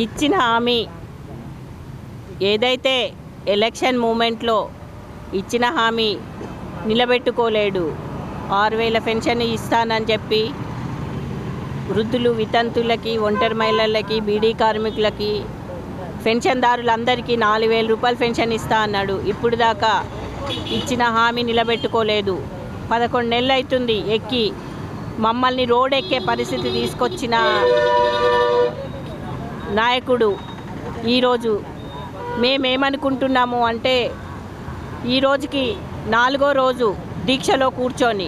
ఇచ్చిన హామీ ఏదైతే ఎలక్షన్ మూమెంట్లో ఇచ్చిన హామీ నిలబెట్టుకోలేడు. 6,000 పెన్షన్ ఇస్తానని చెప్పి వృద్ధులు, వితంతులకి, ఒంటరి మహిళలకి, బీడీ కార్మికులకి, పెన్షన్దారులందరికీ 4,000 రూపాయలు పెన్షన్ ఇస్తా అన్నాడు. ఇప్పుడు దాకా ఇచ్చిన హామీ నిలబెట్టుకోలేదు. 11 నెలలు అవుతుంది ఎక్కి మమ్మల్ని రోడ్ ఎక్కే పరిస్థితి తీసుకొచ్చిన నాయకుడు ఈరోజు మేమేమనుకుంటున్నాము అంటే, ఈ రోజుకి 4వ రోజు దీక్షలో కూర్చొని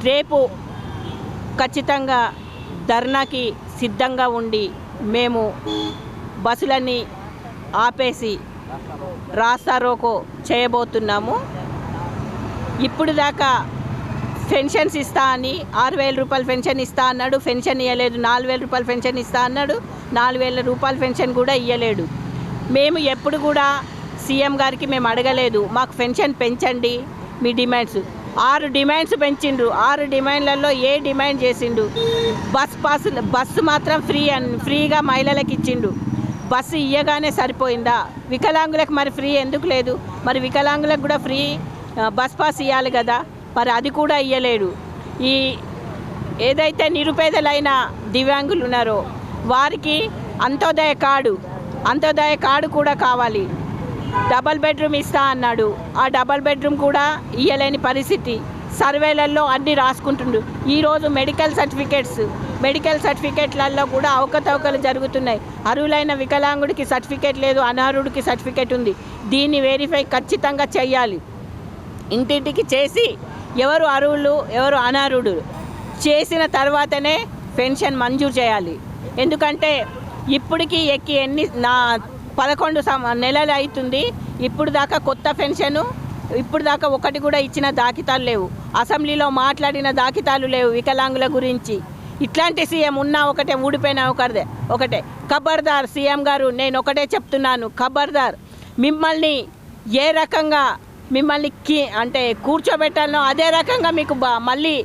రేపు ఖచ్చితంగా ధర్నాకి సిద్ధంగా ఉండి మేము బస్సులన్నీ ఆపేసి రాస్తారోకో చేయబోతున్నాము. ఇప్పుడు దాకా పెన్షన్స్ ఇస్తా అని 6,000 రూపాయలు పెన్షన్ ఇస్తా అన్నాడు, పెన్షన్ ఇవ్వలేదు. 4,000 రూపాయలు పెన్షన్ ఇస్తా అన్నాడు, 4,000 రూపాయల పెన్షన్ కూడా ఇవ్వలేడు. మేము ఎప్పుడు కూడా సీఎం గారికి మేము అడగలేదు, మాకు పెన్షన్ పెంచండి మీ డిమాండ్స్. 6 డిమాండ్స్ పెంచిండు. 6 డిమాండ్లలో ఏ డిమాండ్ చేసిండు? బస్సు మాత్రం ఫ్రీగా మహిళలకు ఇచ్చిండు. బస్సు ఇయ్యగానే సరిపోయిందా? వికలాంగులకు మరి ఫ్రీ ఎందుకు లేదు? మరి వికలాంగులకు కూడా ఫ్రీ బస్ పాస్ ఇవ్వాలి కదా, మరి అది కూడా ఇయ్యలేడు. ఈ ఏదైతే నిరుపేదలైన దివ్యాంగులు ఉన్నారో వారికి అంత్యోదయ కార్డు కూడా కావాలి. డబల్ బెడ్రూమ్ ఇస్తా అన్నాడు, ఆ డబల్ బెడ్రూమ్ కూడా ఇయ్యలేని పరిస్థితి. సర్వేలలో అన్నీ రాసుకుంటుండు. ఈరోజు మెడికల్ సర్టిఫికేట్లలో కూడా అవకతవకలు జరుగుతున్నాయి. అర్హులైన వికలాంగుడికి సర్టిఫికేట్ లేదు, అనర్హుడికి సర్టిఫికేట్ ఉంది. దీన్ని వెరిఫై ఖచ్చితంగా చేయాలి. ఇంటింటికి చేసి ఎవరు అర్హులు ఎవరు అనర్హుడు చేసిన తర్వాతనే పెన్షన్ మంజూరు చేయాలి. ఎందుకంటే ఇప్పటికీ ఎక్కి 11 నెలలు అవుతుంది. ఇప్పుడు దాకా కొత్త పెన్షను ఇప్పుడు దాకా ఒకటి కూడా ఇచ్చిన దాఖితాలు లేవు. అసెంబ్లీలో మాట్లాడిన దాఖితాలు లేవు వికలాంగుల గురించి. ఇట్లాంటి సీఎం ఉన్నా ఒకటే, ఊడిపోయినా ఒకటే. ఖబర్దార్ సీఎం గారు, నేను ఒకటే చెప్తున్నాను, ఖబర్దార్. మిమ్మల్ని ఏ రకంగా అంటే కూర్చోబెట్టాలనో అదే రకంగా మీకు మళ్ళీ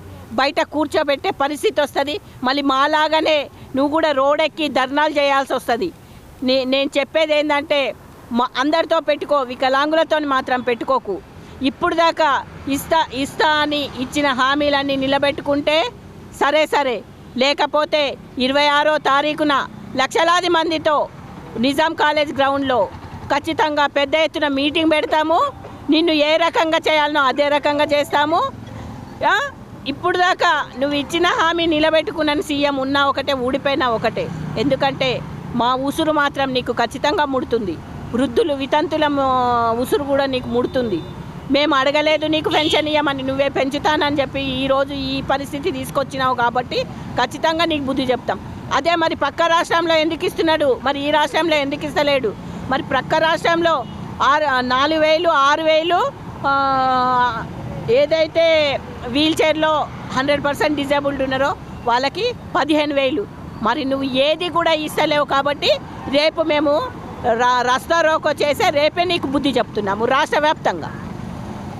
బయట కూర్చోబెట్టే పరిస్థితి వస్తుంది. మళ్ళీ మాలాగానే నువ్వు కూడా రోడ్ ఎక్కి ధర్నాలు చేయాల్సి వస్తుంది. నేను చెప్పేది ఏంటంటే, అందరితో పెట్టుకో, వికలాంగులతో మాత్రం పెట్టుకోకు. ఇప్పుడు దాకా ఇస్తా అని ఇచ్చిన హామీలన్నీ నిలబెట్టుకుంటే సరే, లేకపోతే 26వ తారీఖున లక్షలాది మందితో నిజాం కాలేజ్ గ్రౌండ్లో ఖచ్చితంగా పెద్ద ఎత్తున మీటింగ్ పెడతాము. నిన్ను ఏ రకంగా చేయాలనో అదే రకంగా చేస్తాము. ఇప్పుడు దాకా నువ్వు ఇచ్చిన హామీ నిలబెట్టుకున్న సీఎం ఉన్నా ఒకటే, ఊడిపోయినా ఒకటే. ఎందుకంటే మా ఉసురు మాత్రం నీకు ఖచ్చితంగా ముడుతుంది. వృద్ధులు, వితంతుల ఉసురు కూడా నీకు ముడుతుంది. మేము అడగలేదు నీకు పెన్షన్ ఇవ్వమని, నువ్వే పెంచుతానని చెప్పి ఈరోజు ఈ పరిస్థితి తీసుకొచ్చినావు కాబట్టి ఖచ్చితంగా నీకు బుద్ధి చెప్తాం. అదే మరి పక్క రాష్ట్రంలో ఎందుకు ఇస్తున్నాడు, మరి ఈ రాష్ట్రంలో ఎందుకు ఇస్తలేడు? మరి పక్క రాష్ట్రంలో 4,000 6,000 ఏదైతే వీల్ చైర్లో 100% డిజేబుల్డ్ ఉన్నారో వాళ్ళకి 15,000. మరి నువ్వు ఏది కూడా ఇస్తలేవు కాబట్టి రేపు మేము రాస్తారోకో చేసే రేపే నీకు బుద్ధి చెప్తున్నాము రాష్ట్ర వ్యాప్తంగా.